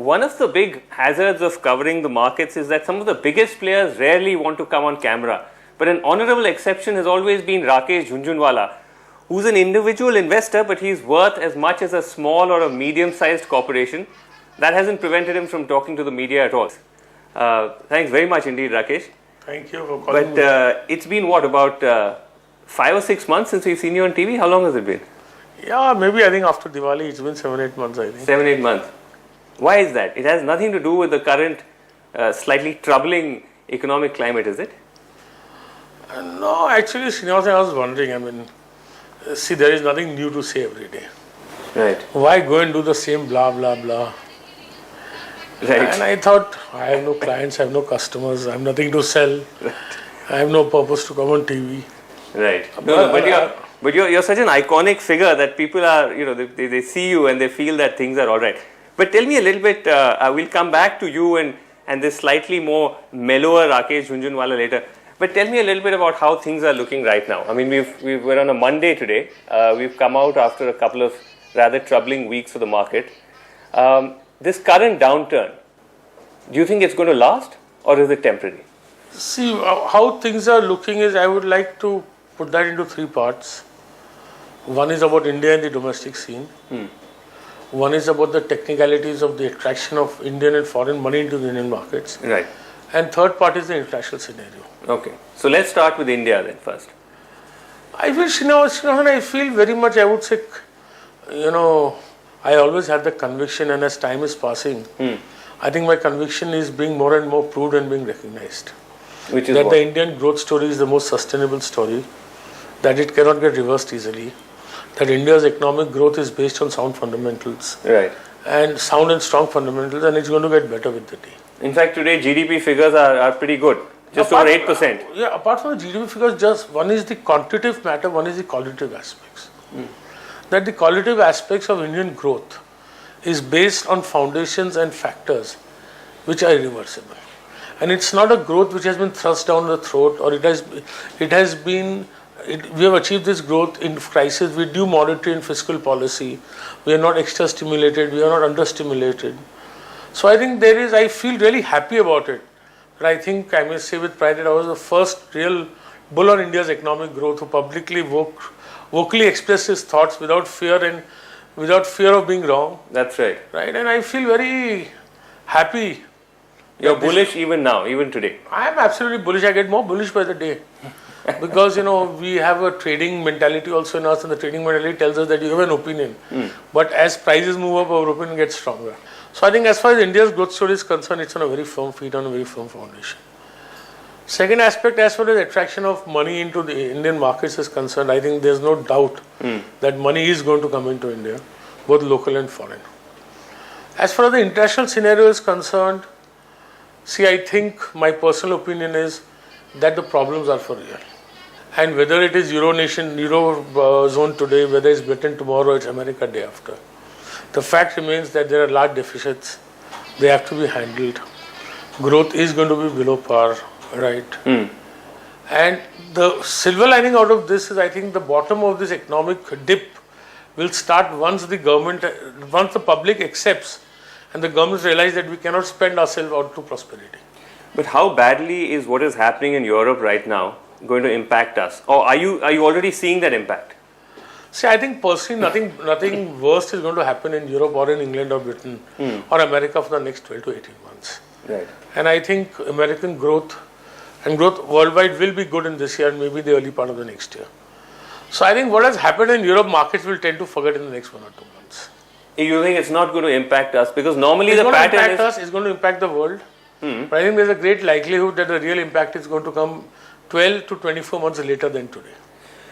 one of the big hazards of covering the markets is that some of the biggest players rarely want to come on camera. But an honorable exception has always been Rakesh Jhunjhunwala, who's an individual investor, but he's worth as much as a small or a medium-sized corporation. That hasn't prevented him from talking to the media at all. Thanks very much indeed, Rakesh. Thank you for calling me. But it's been what, about 5 or 6 months since we've seen you on TV? How long has it been? Yeah, maybe I think after Diwali it's been 7-8 months, I think. 7-8 months. Why is that? It has nothing to do with the current slightly troubling economic climate, is it? No, actually, Srinivasan, I was wondering, I mean, see, there is nothing new to say every day. Right. Why go and do the same blah, blah, blah? Right. And I thought, I have no clients, I have no customers, I have nothing to sell. Right. I have no purpose to come on TV. Right. But you're such an iconic figure that people are, they see you and they feel that things are all right. But tell me a little bit, we'll come back to you and this slightly more mellower Rakesh Jhunjhunwala later. But tell me a little bit about how things are looking right now. I mean, we're on a Monday today. We've come out after a couple of rather troubling weeks for the market. This current downturn, do you think it's going to last or is it temporary? See, how things are looking is, I would like to put that into 3 parts. One is about India and the domestic scene. One is about the technicalities of the attraction of Indian and foreign money into the Indian markets. Right. And third part is the international scenario. Okay. So let's start with India then first. I feel very much, I would say, I always had the conviction, and as time is passing, I think my conviction is being more and more proved and being recognized. Which is that what? The Indian growth story is the most sustainable story, that it cannot get reversed easily, that India's economic growth is based on sound fundamentals. Right. And sound and strong fundamentals, and it's going to get better with the day. In fact, today GDP figures are pretty good, just over 8%. Yeah, apart from the GDP figures, just one is the quantitative matter, one is the qualitative aspects. That the qualitative aspects of Indian growth is based on foundations and factors which are irreversible. And it's not a growth which has been thrust down the throat, or we have achieved this growth in crisis with due monetary and fiscal policy. We are not extra stimulated, we are not under stimulated. So I think I feel really happy about it. But I think I may say with pride that I was the first real bull on India's economic growth who publicly vocally expressed his thoughts without fear of being wrong. That's right. Right, and I feel very happy. You're bullish even now, even today. I am absolutely bullish. I get more bullish by the day. Because, we have a trading mentality also in us, and the trading mentality tells us that you have an opinion. But as prices move up, our opinion gets stronger. So I think as far as India's growth story is concerned, it's on a very firm feet, on a very firm foundation. Second aspect, as far as attraction of money into the Indian markets is concerned, I think there's no doubt that money is going to come into India, both local and foreign. As far as the international scenario is concerned, I think my personal opinion is that the problems are for real. And whether it is Eurozone today, whether it's Britain tomorrow, it's America day after. The fact remains that there are large deficits. They have to be handled. Growth is going to be below par, right? And the silver lining out of this is, I think, the bottom of this economic dip will start once the public accepts and the governments realize that we cannot spend ourselves out to prosperity. But how badly is what is happening in Europe right now going to impact us? Or are you already seeing that impact? I think personally nothing worse is going to happen in Europe or in England or Britain or America for the next 12 to 18 months. Right. And I think American growth and growth worldwide will be good in this year and maybe the early part of the next year. So I think what has happened in Europe, markets will tend to forget in the next 1 or 2 months. You think it's not going to impact us? Because normally the pattern is... It's going to impact the world. But I think there's a great likelihood that the real impact is going to come 12 to 24 months later than today.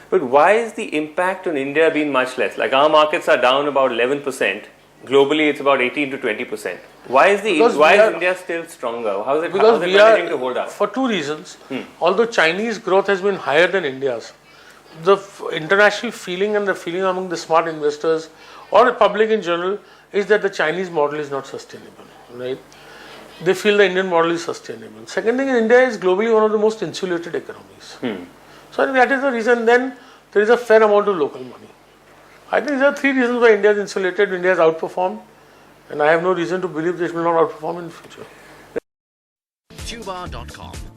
But why is the impact on India been much less? Like our markets are down about 11%. Globally, it's about 18 to 20%. Why is India still stronger? How is it managing to hold up? For 2 reasons. Although Chinese growth has been higher than India's, the international feeling and the feeling among the smart investors or the public in general is that the Chinese model is not sustainable, right? They feel the Indian model is sustainable. Second thing is, India is globally one of the most insulated economies. So I think that is the reason. Then there is a fair amount of local money. I think there are 3 reasons why India is insulated. India has outperformed. And I have no reason to believe that it will not outperform in future. Tuba.com